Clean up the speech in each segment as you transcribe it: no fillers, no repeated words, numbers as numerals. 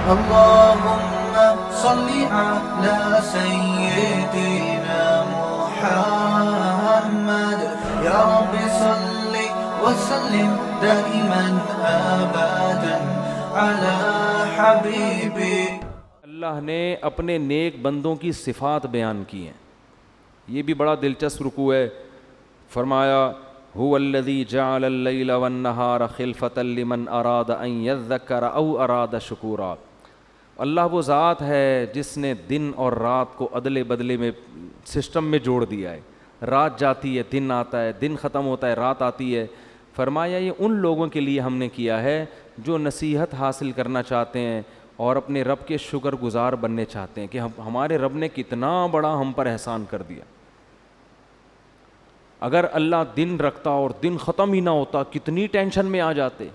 اللهم صل على سيدنا محمد يا رب صل وسلم دائما ابدا على حبيبي. اللہ نے اپنے نیک بندوں کی صفات بیان کی ہیں. یہ بھی بڑا دلچسپ رکوع ہے. فرمایا هو الذی جعل اللیل والنہار خلفۃ لمن اراد ان یذکر او اراد شکورا. اللہ وہ ذات ہے جس نے دن اور رات کو عدل بدلے میں سسٹم میں جوڑ دیا ہے. رات جاتی ہے دن آتا ہے, دن ختم ہوتا ہے رات آتی ہے. فرمایا یہ ان لوگوں کے لیے ہم نے کیا ہے جو نصیحت حاصل کرنا چاہتے ہیں اور اپنے رب کے شکر گزار بننے چاہتے ہیں کہ ہمارے رب نے کتنا بڑا ہم پر احسان کر دیا. اگر اللہ دن رکھتا اور دن ختم ہی نہ ہوتا کتنی ٹینشن میں آ جاتے.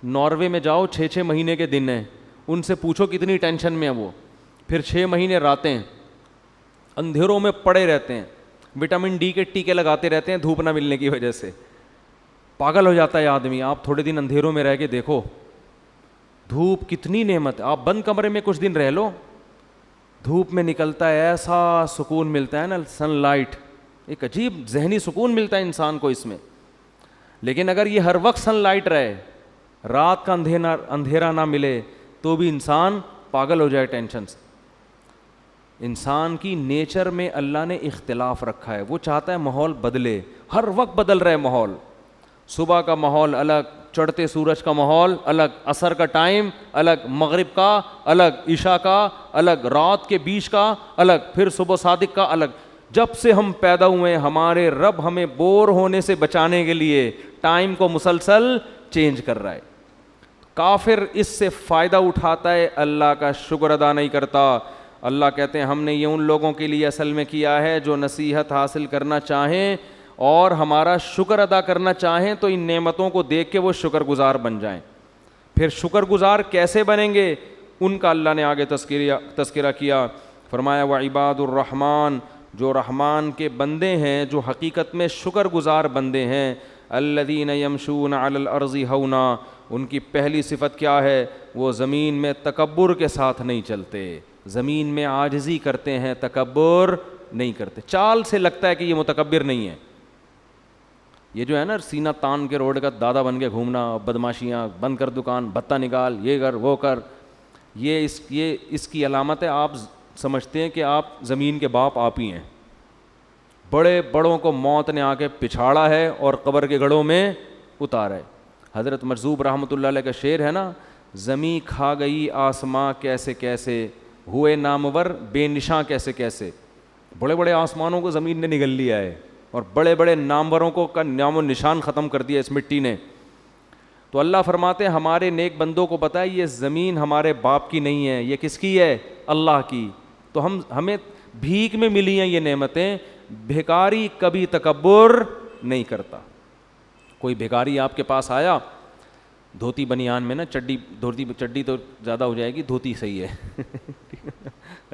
ناروے میں جاؤ 6 مہینے کے دن ہیں, ان سے پوچھو کتنی ٹینشن میں ہیں وہ. پھر 6 مہینے راتیں, اندھیروں میں پڑے رہتے ہیں, وٹامن ڈی کے ٹیکے لگاتے رہتے ہیں دھوپ نہ ملنے کی وجہ سے. پاگل ہو جاتا ہے آدمی. آپ تھوڑے دن اندھیروں میں رہ کے دیکھو, دھوپ کتنی نعمت. آپ بند کمرے میں کچھ دن رہ لو, دھوپ میں نکلتا ہے ایسا سکون ملتا ہے نا, سن لائٹ, ایک عجیب ذہنی سکون ملتا ہے انسان کو اس میں. لیکن اگر یہ ہر وقت سن لائٹ رہے, رات کا اندھیرا نہ ملے تو بھی انسان پاگل ہو جائے ٹینشن سے. انسان کی نیچر میں اللہ نے اختلاف رکھا ہے. وہ چاہتا ہے ماحول بدلے, ہر وقت بدل رہے ماحول. صبح کا ماحول الگ, چڑھتے سورج کا ماحول الگ, عصر کا ٹائم الگ, مغرب کا الگ, عشاء کا الگ, رات کے بیچ کا الگ, پھر صبح صادق کا الگ. جب سے ہم پیدا ہوئے ہمارے رب ہمیں بور ہونے سے بچانے کے لیے ٹائم کو مسلسل چینج کر رہا ہے. کافر اس سے فائدہ اٹھاتا ہے, اللہ کا شکر ادا نہیں کرتا. اللہ کہتے ہیں ہم نے یہ ان لوگوں کے لیے اصل میں کیا ہے جو نصیحت حاصل کرنا چاہیں اور ہمارا شکر ادا کرنا چاہیں تو ان نعمتوں کو دیکھ کے وہ شکر گزار بن جائیں. پھر شکر گزار کیسے بنیں گے ان کا اللہ نے آگے تذکرہ کیا. فرمایا وعباد الرحمن, جو رحمان کے بندے ہیں جو حقیقت میں شکر گزار بندے ہیں, الذین یمشون علی الارض ہونا, ان کی پہلی صفت کیا ہے, وہ زمین میں تکبر کے ساتھ نہیں چلتے, زمین میں عاجزی کرتے ہیں, تکبر نہیں کرتے. چال سے لگتا ہے کہ یہ متکبر نہیں ہے. یہ جو ہے نا سینہ تان کے روڈ کا دادا بن کے گھومنا, بدماشیاں, بند کر دکان, بھتہ نکال, یہ کر وہ کر, یہ اس کی علامت ہے. آپ سمجھتے ہیں کہ آپ زمین کے باپ آپ ہی ہیں. بڑے بڑوں کو موت نے آ کے پچھاڑا ہے اور قبر کے گڑھوں میں اتارا ہے. حضرت مرزوق رحمۃ اللہ علیہ کا شعر ہے نا, زمیں کھا گئی آسماں کیسے کیسے, ہوئے نامور بے نشاں کیسے کیسے. بڑے بڑے آسمانوں کو زمین نے نگل لیا ہے اور بڑے بڑے ناموروں کو کا نام و نشان ختم کر دیا اس مٹی نے. تو اللہ فرماتے ہیں ہمارے نیک بندوں کو پتہ ہے یہ زمین ہمارے باپ کی نہیں ہے, یہ کس کی ہے, اللہ کی. تو ہمیں بھیک میں ملی ہیں یہ نعمتیں. بھیکاری کبھی تکبر نہیں کرتا. کوئی بھیکاری آپ کے پاس آیا دھوتی بنیان میں نا, چڈی تو زیادہ ہو جائے گی, دھوتی صحیح ہے,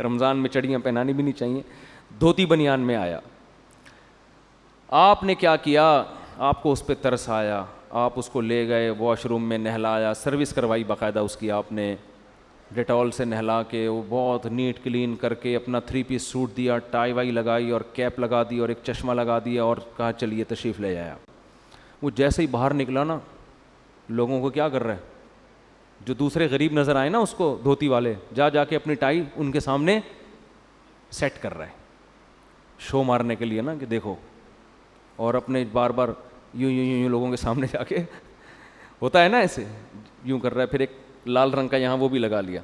رمضان میں چڑیاں پہنانی بھی نہیں چاہیے. دھوتی بنیان میں آیا, آپ نے کیا کیا, آپ کو اس پہ ترس آیا, آپ اس کو لے گئے واش روم میں نہلایا, سروس کروائی باقاعدہ اس کی آپ نے, ڈیٹول سے نہلا کے وہ بہت نیٹ کلین کر کے اپنا 3 پیس سوٹ دیا, ٹائی وائی لگائی اور کیپ لگا دی اور ایک چشمہ لگا دیا اور کہا چلیے تشریف لے جایا. وہ جیسے ہی باہر نکلا نا, لوگوں کو کیا کر رہا ہے, جو دوسرے غریب نظر آئے نا اس کو دھوتی والے, جا کے اپنی ٹائی ان کے سامنے سیٹ کر رہا ہے, شو مارنے کے لیے نا کہ دیکھو, اور اپنے بار بار یوں لوگوں کے سامنے جا کے ہوتا ہے نا ایسے یوں کر رہا ہے. پھر ایک لال رنگ کا یہاں وہ بھی لگا لیا,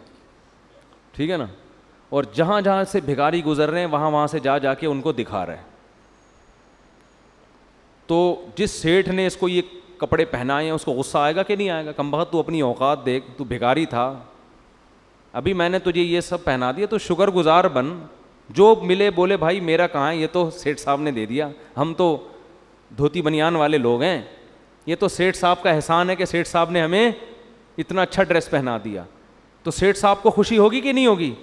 ٹھیک ہے نا, اور جہاں جہاں سے بھکاری گزر رہے ہیں وہاں سے جا کے ان کو دکھا رہا ہے. تو جس سیٹھ نے اس کو یہ کپڑے پہنائے ہیں اس کو غصہ آئے گا کہ نہیں آئے گا, کم بخت تو اپنی اوقات دیکھ, تو بھکاری تھا, ابھی میں نے تجھے یہ سب پہنا دیا, تو شکر گزار بن. جو ملے بولے بھائی میرا کہاں ہے, یہ تو سیٹھ صاحب نے دے دیا, ہم تو دھوتی بنیان والے لوگ ہیں, یہ تو سیٹھ صاحب کا احسان ہے کہ سیٹھ صاحب نے ہمیں اتنا اچھا ڈریس پہنا دیا. تو سیٹھ صاحب کو خوشی ہوگی کہ نہیں ہوگی؟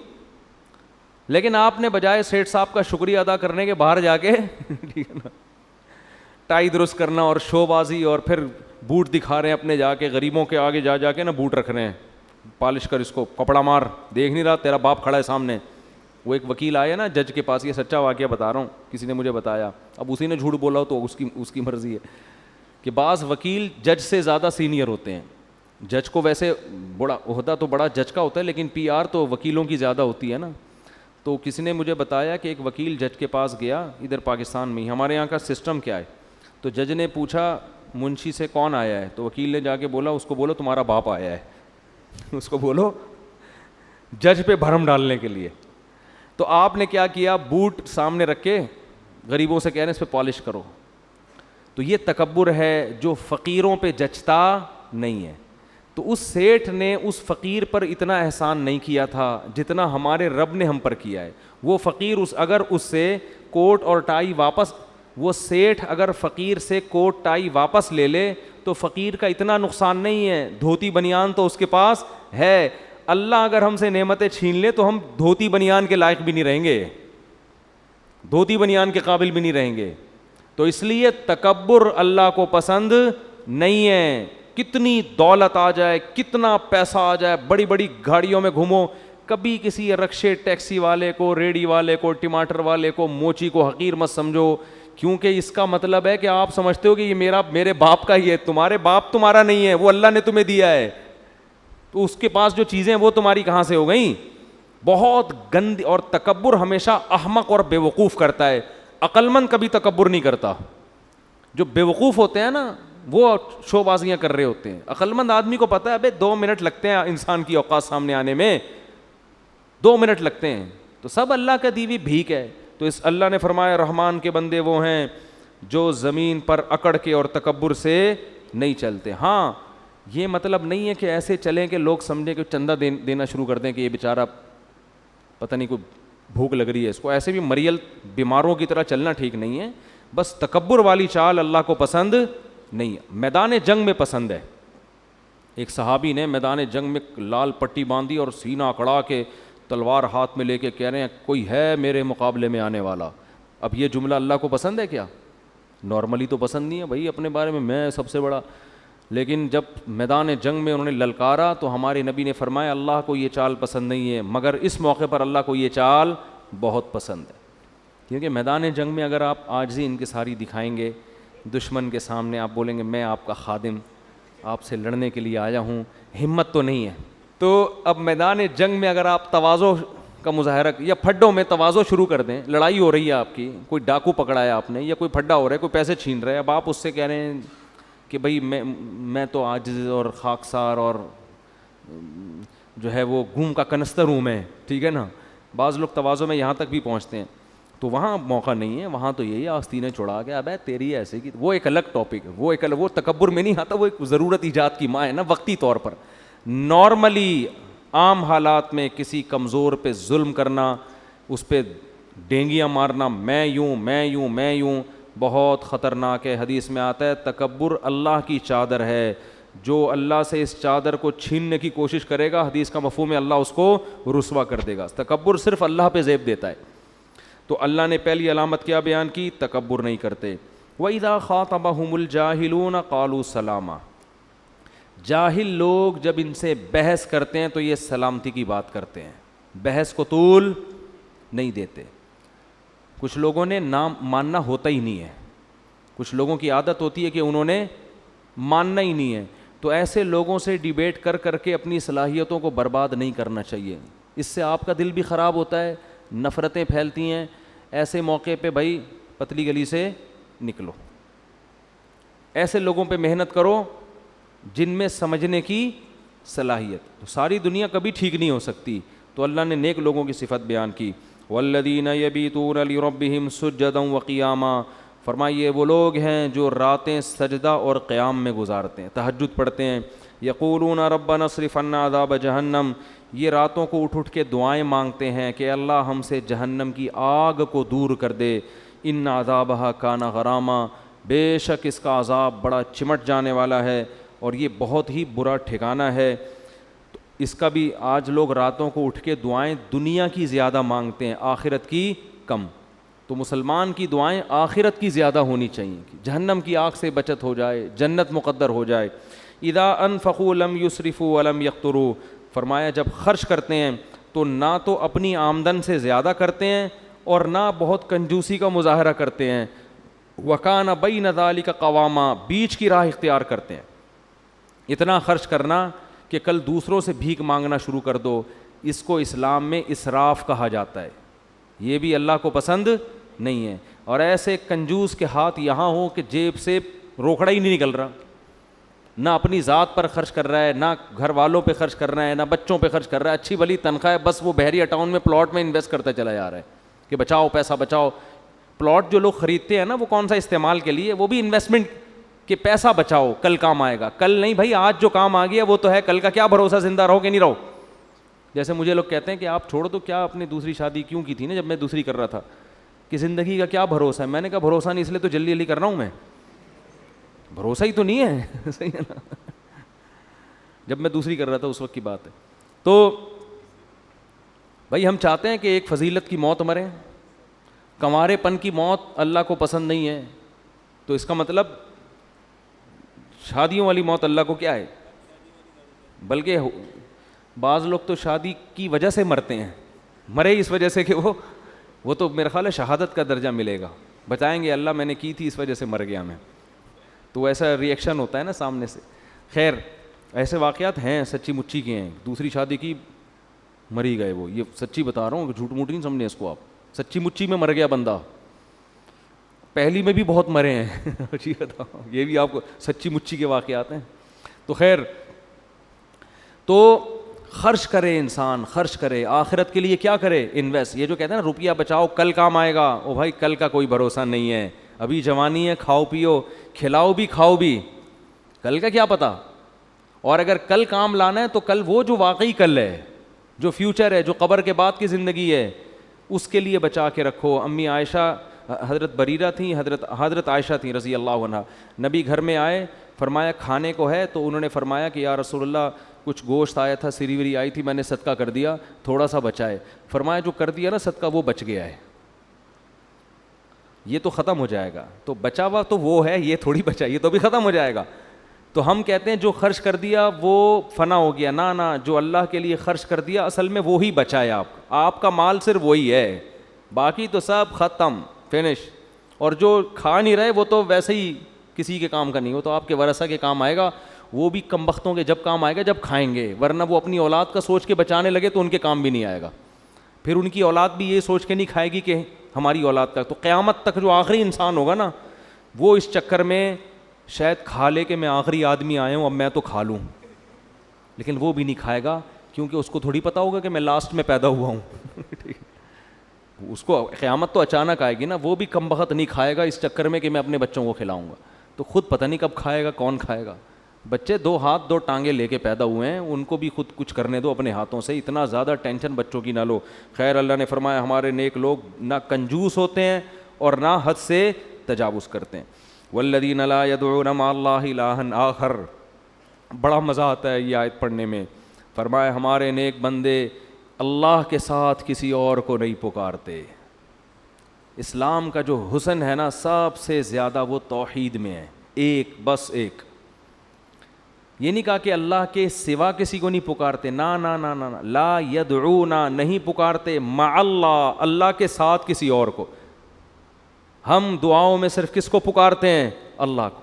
لیکن آپ نے بجائے سیٹھ صاحب کا شکریہ ادا کرنے کے باہر جا کے ٹھیک ہے نا ٹائی درست کرنا اور شو بازی, اور پھر بوٹ دکھا رہے ہیں اپنے, جا کے غریبوں کے آگے جا کے نا بوٹ رکھ رہے ہیں, پالش کر اس کو, کپڑا مار, دیکھ نہیں رہا تیرا باپ کھڑا ہے سامنے. وہ ایک وکیل آیا نا جج کے پاس, یہ سچا واقعہ بتا رہا ہوں, کسی نے مجھے بتایا, اب اسی نے جھوٹ بولا ہو تو اس کی مرضی ہے, کہ بعض وکیل جج سے زیادہ سینئر ہوتے ہیں. جج کو ویسے بڑا عہدہ تو بڑا جج کا ہوتا ہے, لیکن پی آر تو وکیلوں کی زیادہ ہوتی ہے نا. تو کسی نے مجھے بتایا کہ ایک وکیل جج کے پاس گیا, ادھر پاکستان میں ہی, ہمارے یہاں کا سسٹم کیا ہے, تو جج نے پوچھا منشی سے کون آیا ہے, تو وکیل نے جا کے بولا اس کو بولو تمہارا باپ آیا ہے, اس کو بولو جج پہ بھرم ڈالنے کے لیے. تو آپ نے کیا کیا, بوٹ سامنے رکھ کے غریبوں سے کہہ رہے ہیں اس پہ پالش کرو. تو یہ تکبر ہے جو فقیروں پہ جچتا نہیں ہے. تو اس سیٹھ نے اس فقیر پر اتنا احسان نہیں کیا تھا جتنا ہمارے رب نے ہم پر کیا ہے. وہ فقیر اگر اس سے کوٹ اور ٹائی واپس, وہ سیٹھ اگر فقیر سے کوٹ ٹائی واپس لے لے تو فقیر کا اتنا نقصان نہیں ہے, دھوتی بنیان تو اس کے پاس ہے. اللہ اگر ہم سے نعمتیں چھین لے تو ہم دھوتی بنیان کے لائق بھی نہیں رہیں گے, دھوتی بنیان کے قابل بھی نہیں رہیں گے. تو اس لیے تکبر اللہ کو پسند نہیں ہے. کتنی دولت آ جائے, کتنا پیسہ آ جائے, بڑی بڑی گاڑیوں میں گھومو, کبھی کسی رکشے ٹیکسی والے کو, ریڑھی والے کو, ٹماٹر والے کو, موچی کو حقیر مت سمجھو, کیونکہ اس کا مطلب ہے کہ آپ سمجھتے ہو کہ یہ میرے باپ کا ہی ہے. تمہارے باپ تمہارا نہیں ہے, وہ اللہ نے تمہیں دیا ہے. تو اس کے پاس جو چیزیں وہ تمہاری کہاں سے ہو گئیں؟ بہت گندی. اور تکبر ہمیشہ احمق اور بے وقوف کرتا ہے, عقل مند کبھی تکبر نہیں کرتا. جو بے وقوف ہوتے ہیں نا وہ شو بازیاں کر رہے ہوتے ہیں. عقل مند آدمی کو پتہ ہے ابے 2 منٹ لگتے ہیں انسان کی اوقات سامنے آنے میں, 2 منٹ لگتے ہیں. تو سب اللہ کا دی ہوئی بھیک ہے. تو اس اللہ نے فرمایا رحمان کے بندے وہ ہیں جو زمین پر اکڑ کے اور تکبر سے نہیں چلتے. ہاں یہ مطلب نہیں ہے کہ ایسے چلیں کہ لوگ سمجھیں کہ چندہ دینا شروع کر دیں کہ یہ بیچارہ پتہ نہیں کوئی بھوک لگ رہی ہے اس کو. ایسے بھی مریل بیماروں کی طرح چلنا ٹھیک نہیں ہے. بس تکبر والی چال اللہ کو پسند نہیں. میدان جنگ میں پسند ہے. ایک صحابی نے میدان جنگ میں لال پٹی باندھی اور سینہ اکڑا کے تلوار ہاتھ میں لے کے کہہ رہے ہیں کوئی ہے میرے مقابلے میں آنے والا. اب یہ جملہ اللہ کو پسند ہے کیا؟ نارملی تو پسند نہیں ہے بھائی, اپنے بارے میں سب سے بڑا. لیکن جب میدان جنگ میں انہوں نے للکارا تو ہمارے نبی نے فرمایا اللہ کو یہ چال پسند نہیں ہے, مگر اس موقع پر اللہ کو یہ چال بہت پسند ہے. کیونکہ میدان جنگ میں اگر آپ عاجزی انکساری دکھائیں گے دشمن کے سامنے, آپ بولیں گے میں آپ کا خادم, آپ سے لڑنے کے لیے آیا ہوں, ہمت تو نہیں ہے. تو اب میدان جنگ میں اگر آپ تواضع کا مظاہرہ یا پھڈوں میں تواضع شروع کر دیں, لڑائی ہو رہی ہے آپ کی, کوئی ڈاکو پکڑا ہے آپ نے یا کوئی پھڈا ہو رہا ہے, کوئی پیسے چھین رہا ہے, اب آپ اس سے کہہ رہے ہیں کہ بھائی میں تو عاجز اور خاکسار اور جو ہے وہ گھوم کا کنستر ہوں میں, ٹھیک ہے نا. بعض لوگ تواضع میں یہاں تک بھی پہنچتے ہیں. تو وہاں موقع نہیں ہے, وہاں تو یہی آستینیں چھڑا کے اب ہے تیری ایسے کی, وہ ایک الگ ٹاپک ہے, وہ ایک الگ, وہ تکبر میں نہیں آتا, وہ ایک ضرورت ایجاد کی ماں ہے نا وقتی طور پر. نارملی عام حالات میں کسی کمزور پہ ظلم کرنا, اس پہ ڈینگیاں مارنا, میں یوں میں یوں میں یوں, بہت خطرناک ہے. حدیث میں آتا ہے تکبر اللہ کی چادر ہے, جو اللہ سے اس چادر کو چھیننے کی کوشش کرے گا حدیث کا مفہوم ہے اللہ اس کو رسوا کر دے گا. تکبر صرف اللہ پہ زیب دیتا ہے. تو اللہ نے پہلی علامت کیا بیان کی؟ تکبر نہیں کرتے. وَإِذَا خَاطَبَهُمُ الْجَاهِلُونَ قَالُوا سَلَامًا. جاہل لوگ جب ان سے بحث کرتے ہیں تو یہ سلامتی کی بات کرتے ہیں, بحث کو طول نہیں دیتے. کچھ لوگوں نے نام ماننا ہوتا ہی نہیں ہے, کچھ لوگوں کی عادت ہوتی ہے کہ انہوں نے ماننا ہی نہیں ہے. تو ایسے لوگوں سے ڈیبیٹ کر کر کے اپنی صلاحیتوں کو برباد نہیں کرنا چاہیے. اس سے آپ کا دل بھی خراب ہوتا ہے, نفرتیں پھیلتی ہیں. ایسے موقع پہ بھائی پتلی گلی سے نکلو, ایسے لوگوں پہ محنت کرو جن میں سمجھنے کی صلاحیت. تو ساری دنیا کبھی ٹھیک نہیں ہو سکتی. تو اللہ نے نیک لوگوں کی صفت بیان کی, والذین یبیتون لربہم سجدا وقیاما. فرمائیے وہ لوگ ہیں جو راتیں سجدہ اور قیام میں گزارتے ہیں, تہجد پڑھتے ہیں. یقولون ربنا اصرف عنا عذاب جہنم. یہ راتوں کو اٹھ کے دعائیں مانگتے ہیں کہ اللہ ہم سے جہنم کی آگ کو دور کر دے. ان عذابہا کان غراما. بے شک اس کا عذاب بڑا چمٹ جانے والا ہے اور یہ بہت ہی برا ٹھکانہ ہے. تو اس کا بھی آج لوگ راتوں کو اٹھ کے دعائیں دنیا کی زیادہ مانگتے ہیں, آخرت کی کم. تو مسلمان کی دعائیں آخرت کی زیادہ ہونی چاہیے کہ جہنم کی آگ سے بچت ہو جائے, جنت مقدر ہو جائے. اذا انفقوا لم یسرفوا ولم یقتروا. فرمایا جب خرچ کرتے ہیں تو نہ تو اپنی آمدن سے زیادہ کرتے ہیں اور نہ بہت کنجوسی کا مظاہرہ کرتے ہیں. وکان بین ذالک قواما, بیچ کی راہ اختیار کرتے ہیں. اتنا خرچ کرنا کہ کل دوسروں سے بھیک مانگنا شروع کر دو, اس کو اسلام میں اسراف کہا جاتا ہے. یہ بھی اللہ کو پسند نہیں ہے. اور ایسے کنجوس کے ہاتھ یہاں ہوں کہ جیب سے روکڑا ہی نہیں نکل رہا, نہ اپنی ذات پر خرچ کر رہا ہے, نہ گھر والوں پہ خرچ کر رہا ہے, نہ بچوں پہ خرچ کر رہا ہے, اچھی بھلی تنخواہ ہے, بس وہ بحریہ ٹاؤن میں پلاٹ میں انویسٹ کرتا چلا جا رہا ہے کہ بچاؤ پیسہ بچاؤ. پلاٹ جو لوگ خریدتے ہیں نا, وہ کون سا استعمال کے لیے, وہ بھی انویسٹمنٹ کہ پیسہ بچاؤ کل کام آئے گا. کل نہیں بھائی, آج جو کام آ گیا وہ تو ہے, کل کا کیا بھروسہ زندہ رہو کہ نہیں رہو. جیسے مجھے لوگ کہتے ہیں کہ آپ چھوڑ دو, کیا اپنی دوسری شادی کیوں کی تھی نا جب میں دوسری کر رہا تھا, کہ زندگی کا کیا بھروسہ ہے. میں نے کہا بھروسہ نہیں اس لیے تو جلدی جلدی کر رہا ہوں, میں بھروسہ ہی تو نہیں ہے. صحیح ہے نا, جب میں دوسری کر رہا تھا اس وقت کی بات ہے. تو بھائی ہم چاہتے ہیں کہ ایک فضیلت کی موت مریں, کنوارے پن کی موت اللہ کو پسند نہیں ہے. تو اس کا مطلب شادیوں والی موت اللہ کو کیا ہے, بلکہ بعض لوگ تو شادی کی وجہ سے مرتے ہیں, مرے اس وجہ سے کہ وہ تو میرا خیال ہے شہادت کا درجہ ملے گا, بتائیں گے اللہ میں نے کی تھی اس وجہ سے مر گیا میں. تو ایسا ری ایکشن ہوتا ہے نا سامنے سے. خیر ایسے واقعات ہیں, سچی مچی کے ہیں. دوسری شادی کی مری گئے وہ, یہ سچی بتا رہا ہوں, جھوٹ موٹ نہیں سمجھیں اس کو آپ, سچی مچی میں مر گیا بندہ. پہلی میں بھی بہت مرے ہیں جی بتاؤ, یہ بھی آپ کو سچی مچی کے واقعات ہیں. تو خیر, تو خرچ کرے انسان, خرچ کرے آخرت کے لیے. کیا کرے, انویسٹ. یہ جو کہتے ہیں نا روپیہ بچاؤ کل کام آئے گا, او بھائی کل کا کوئی بھروسہ نہیں ہے. ابھی جوانی ہے, کھاؤ پیو, کھلاؤ بھی کھاؤ بھی, کل کا کیا پتہ. اور اگر کل کام لانا ہے تو کل وہ جو واقعی کل ہے, جو فیوچر ہے, جو قبر کے بعد کی زندگی ہے, اس کے لیے بچا کے رکھو. امی عائشہ, حضرت بریرہ تھیں, حضرت عائشہ تھیں رضی اللہ عنہ, نبی گھر میں آئے, فرمایا کھانے کو ہے, تو انہوں نے فرمایا کہ یا رسول اللہ کچھ گوشت آیا تھا, سری وری آئی تھی, میں نے صدقہ کر دیا, تھوڑا سا بچا ہے. فرمایا جو کر دیا نا صدقہ وہ بچ گیا ہے, یہ تو ختم ہو جائے گا. تو بچا ہوا تو وہ ہے, یہ تھوڑی بچا, یہ تو بھی ختم ہو جائے گا. تو ہم کہتے ہیں جو خرچ کر دیا وہ فنا ہو گیا. نہ, جو اللہ کے لیے خرچ کر دیا اصل میں وہی بچا ہے. آپ کا مال صرف وہی ہے, باقی تو سب ختم, فنش. اور جو کھا نہیں رہے وہ تو ویسے ہی کسی کے کام کا نہیں, وہ تو آپ کے ورثہ کے کام آئے گا. وہ بھی کم بختوں کے جب کام آئے گا جب کھائیں گے, ورنہ وہ اپنی اولاد کا سوچ کے بچانے لگے تو ان کے کام بھی نہیں آئے گا. پھر ان کی اولاد بھی یہ سوچ کے نہیں کھائے گی کہ ہماری اولاد کا. تو قیامت تک جو آخری انسان ہوگا نا, وہ اس چکر میں شاید کھا لے کہ میں آخری آدمی آیا ہوں اب میں تو کھا لوں, لیکن وہ بھی نہیں کھائے گا کیونکہ اس کو تھوڑی پتہ ہوگا کہ میں لاسٹ میں پیدا ہوا ہوں. اس کو قیامت تو اچانک آئے گی نا, وہ بھی کم بخت نہیں کھائے گا اس چکر میں کہ میں اپنے بچوں کو کھلاؤں گا. تو خود پتہ نہیں کب کھائے گا, کون کھائے گا. بچے 2 ہاتھ 2 ٹانگیں لے کے پیدا ہوئے ہیں, ان کو بھی خود کچھ کرنے دو اپنے ہاتھوں سے. اتنا زیادہ ٹینشن بچوں کی نہ لو. خیر اللہ نے فرمایا ہمارے نیک لوگ نہ کنجوس ہوتے ہیں اور نہ حد سے تجاوز کرتے ہیں. والذین لا یدعون مع اللہ الہا آخر, بڑا مزہ آتا ہے یہ آیت پڑھنے میں. فرمایا ہمارے نیک بندے اللہ کے ساتھ کسی اور کو نہیں پکارتے. اسلام کا جو حسن ہے نا سب سے زیادہ وہ توحید میں ہے, ایک بس ایک. یہ نہیں کہا کہ اللہ کے سوا کسی کو نہیں پکارتے, نا نا نا نا, لا یدعون, نہیں پکارتے, مع اللہ, اللہ کے ساتھ کسی اور کو. ہم دعاؤں میں صرف کس کو پکارتے ہیں, اللہ کو.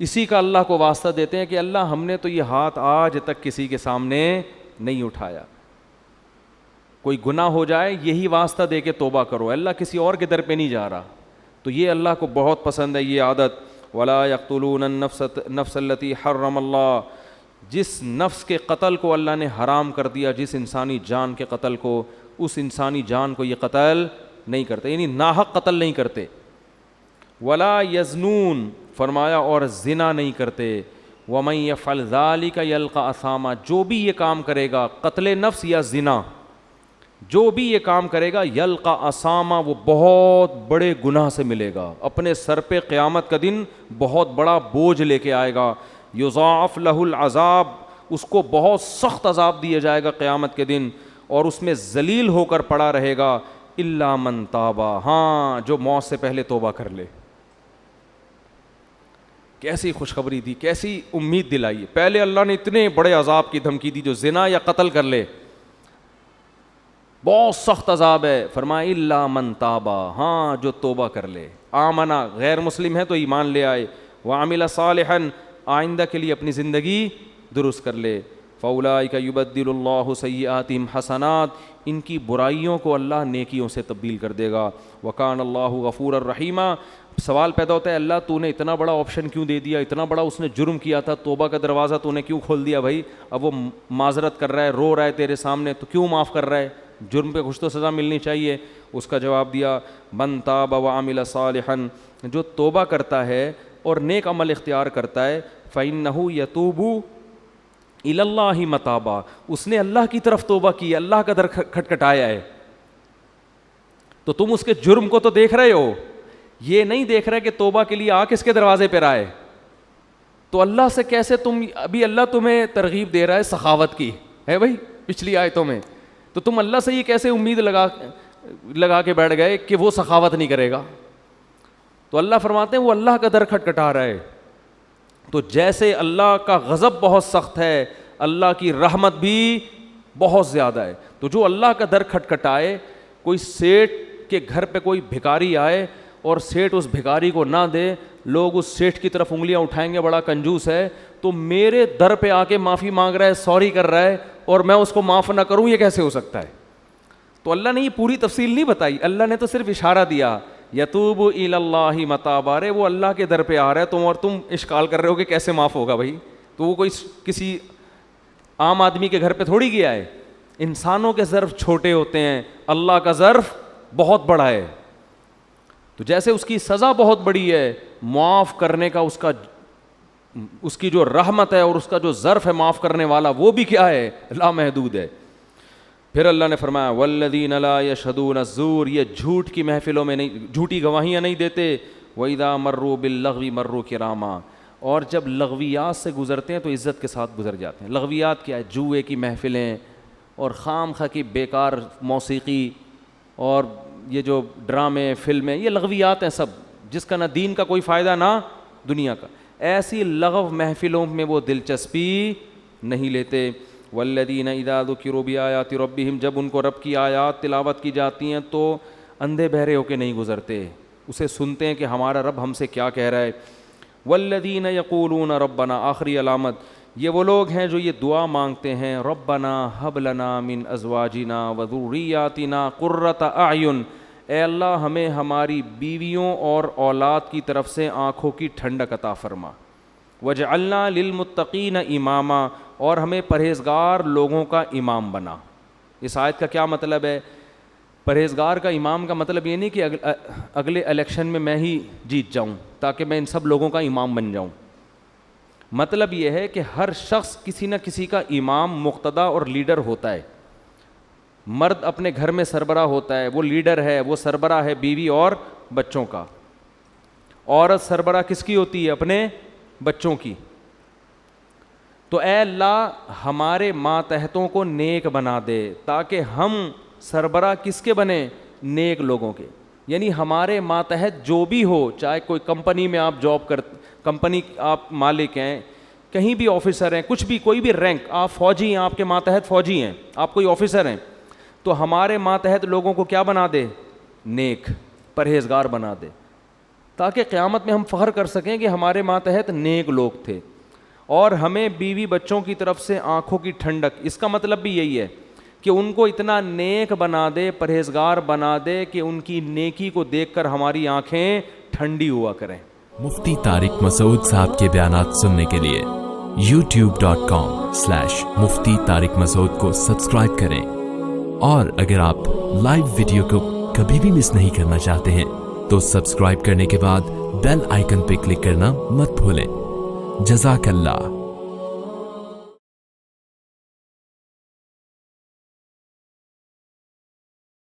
اسی کا اللہ کو واسطہ دیتے ہیں کہ اللہ ہم نے تو یہ ہاتھ آج تک کسی کے سامنے نہیں اٹھایا. کوئی گناہ ہو جائے یہی واسطہ دے کے توبہ کرو, اللہ کسی اور کے در پہ نہیں جا رہا. تو یہ اللہ کو بہت پسند ہے یہ عادت. ولا یقتلون النفس التي حرم اللہ, جس نفس کے قتل کو اللہ نے حرام کر دیا, جس انسانی جان کے قتل کو, اس انسانی جان کو یہ قتل نہیں کرتے, یعنی ناحق قتل نہیں کرتے. ولا یزنون, فرمایا اور زنا نہیں کرتے. ومن یفعل ذلک یلقى اثاما, جو بھی یہ کام کرے گا قتل نفس یا زنا, جو بھی یہ کام کرے گا یلقى اثاما, وہ بہت بڑے گناہ سے ملے گا. اپنے سر پہ قیامت کا دن بہت بڑا بوجھ لے کے آئے گا. یضاعف له العذاب, اس کو بہت سخت عذاب دیا جائے گا قیامت کے دن, اور اس میں ذلیل ہو کر پڑا رہے گا. الا من تابا, ہاں جو موت سے پہلے توبہ کر لے. کیسی خوشخبری دی, کیسی امید دلائی. پہلے اللہ نے اتنے بڑے عذاب کی دھمکی دی جو زنا یا قتل کر لے, بہت سخت عذاب ہے. فرمایا الا من تابا, ہاں جو توبہ کر لے, آمنا غیر مسلم ہے تو ایمان لے آئے, وعمل صالحا آئندہ کے لیے اپنی زندگی درست کر لے. فاولئک یبدل اللہ سیئاتہم حسنات, ان کی برائیوں کو اللہ نیکیوں سے تبدیل کر دے گا. وکان اللہ غفورا رحیما. سوال پیدا ہوتا ہے اللہ تو نے اتنا بڑا آپشن کیوں دے دیا, اتنا بڑا اس نے جرم کیا تھا, توبہ کا دروازہ تو نے کیوں کھول دیا بھائی, اب وہ معذرت کر رہا ہے, رو رہا ہے تیرے سامنے, تو کیوں معاف کر رہا ہے, جرم پہ کچھ تو سزا ملنی چاہیے. اس کا جواب دیا من تاب وعمل صالحا, جو توبہ کرتا ہے اور نیک عمل اختیار کرتا ہے, فإنہ یتوب الی اللہ متابا, اس نے اللہ کی طرف توبہ کی, اللہ کا در کھٹکھٹایا ہے. تو تم اس کے جرم کو تو دیکھ رہے ہو, یہ نہیں دیکھ رہے کہ توبہ کے لیے آ کس کے دروازے پہ آئے. تو اللہ سے کیسے تم, ابھی اللہ تمہیں ترغیب دے رہا ہے سخاوت کی ہے بھائی پچھلی آیتوں میں, تو تم اللہ سے یہ کیسے امید لگا کے بیٹھ گئے کہ وہ سخاوت نہیں کرے گا. تو اللہ فرماتے ہیں وہ اللہ کا در کھٹکھٹا رہا ہے. تو جیسے اللہ کا غضب بہت سخت ہے, اللہ کی رحمت بھی بہت زیادہ ہے. تو جو اللہ کا در کھٹکھٹائے, کوئی سیٹھ کے گھر پہ کوئی بھکاری آئے اور سیٹھ اس بھکاری کو نہ دے, لوگ اس سیٹھ کی طرف انگلیاں اٹھائیں گے بڑا کنجوس ہے, تو میرے در پہ آ کے معافی مانگ رہا ہے, سوری کر رہا ہے, اور میں اس کو معاف نہ کروں, یہ کیسے ہو سکتا ہے. تو اللہ نے یہ پوری تفصیل نہیں بتائی, اللہ نے تو صرف اشارہ دیا یتوب الی اللہ متابا. رے وہ اللہ کے در پہ آ رہا ہے تم, اور تم اشکال کر رہے ہو کہ کیسے معاف ہوگا بھائی. تو وہ کوئی کسی عام آدمی کے گھر پہ تھوڑی گیا ہے. انسانوں کے ظرف چھوٹے ہوتے ہیں, اللہ کا ظرف بہت بڑا ہے. تو جیسے اس کی سزا بہت بڑی ہے, معاف کرنے کا اس کی جو رحمت ہے اور اس کا جو ظرف ہے معاف کرنے والا, وہ بھی کیا ہے, لامحدود ہے. پھر اللہ نے فرمایا والذین لا یشہدون الزور, یہ جھوٹ کی محفلوں میں نہیں, جھوٹی گواہیاں نہیں دیتے. وَإِذَا مَرُّوا بِاللَّغْوِ مَرُّوا کِرَامًا, اور جب لغویات سے گزرتے ہیں تو عزت کے ساتھ گزر جاتے ہیں. لغویات کیا ہے, جوئے کی محفلیں اور خام خواہ کی بیکار موسیقی اور یہ جو ڈرامے فلمیں, یہ لغویات ہیں سب, جس کا نہ دین کا کوئی فائدہ نہ دنیا کا. ایسی لغو محفلوں میں وہ دلچسپی نہیں لیتے. والذین اذا ذکروا بآیات ربہم, جب ان کو رب کی آیات تلاوت کی جاتی ہیں تو اندھے بہرے ہو کے نہیں گزرتے, اسے سنتے ہیں کہ ہمارا رب ہم سے کیا کہہ رہا ہے. والذین یقولون ربنا, آخری علامت, یہ وہ لوگ ہیں جو یہ دعا مانگتے ہیں ربنا ھب لنا من ازواجنا وذریاتنا قرۃ اعین, اے اللہ ہمیں ہماری بیویوں اور اولاد کی طرف سے آنکھوں کی ٹھنڈک عطا فرما. وجعلنا للمتقین اماما, اور ہمیں پرہیزگار لوگوں کا امام بنا. اس آیت کا کیا مطلب ہے؟ پرہیزگار کا امام کا مطلب یہ نہیں کہ اگلے الیکشن میں ہی جیت جاؤں تاکہ میں ان سب لوگوں کا امام بن جاؤں. مطلب یہ ہے کہ ہر شخص کسی نہ کسی کا امام, مقتدا اور لیڈر ہوتا ہے. مرد اپنے گھر میں سربراہ ہوتا ہے, وہ لیڈر ہے, وہ سربراہ ہے بیوی اور بچوں کا. عورت سربراہ کس کی ہوتی ہے؟ اپنے بچوں کی. تو اے اللہ ہمارے ماتحتوں کو نیک بنا دے تاکہ ہم سربراہ کس کے بنیں؟ نیک لوگوں کے. یعنی ہمارے ماتحت جو بھی ہو, چاہے کوئی کمپنی میں آپ جاب کمپنی آپ مالک ہیں, کہیں بھی آفیسر ہیں, کچھ بھی کوئی بھی رینک, آپ فوجی ہیں, آپ کے ماتحت فوجی ہیں, آپ کوئی آفیسر ہیں, تو ہمارے ماتحت لوگوں کو کیا بنا دے؟ نیک پرہیزگار بنا دے, تاکہ قیامت میں ہم فخر کر سکیں کہ ہمارے ماتحت نیک لوگ تھے. اور ہمیں بیوی بچوں کی طرف سے آنکھوں کی ٹھنڈک, اس کا مطلب بھی یہی ہے کہ ان کو اتنا نیک بنا دے, پرہیزگار بنا دے کہ ان کی نیکی کو دیکھ کر ہماری آنکھیں ٹھنڈی ہوا کریں. مفتی طارق مسعود صاحب کے بیانات سننے کے لیے youtube.com/مفتی طارق مسعود کو سبسکرائب کریں, اور اگر آپ لائیو ویڈیو کو کبھی بھی مس نہیں کرنا چاہتے ہیں تو سبسکرائب کرنے کے بعد بیل آئیکن پہ کلک کرنا مت بھولیں. جزاک اللہ.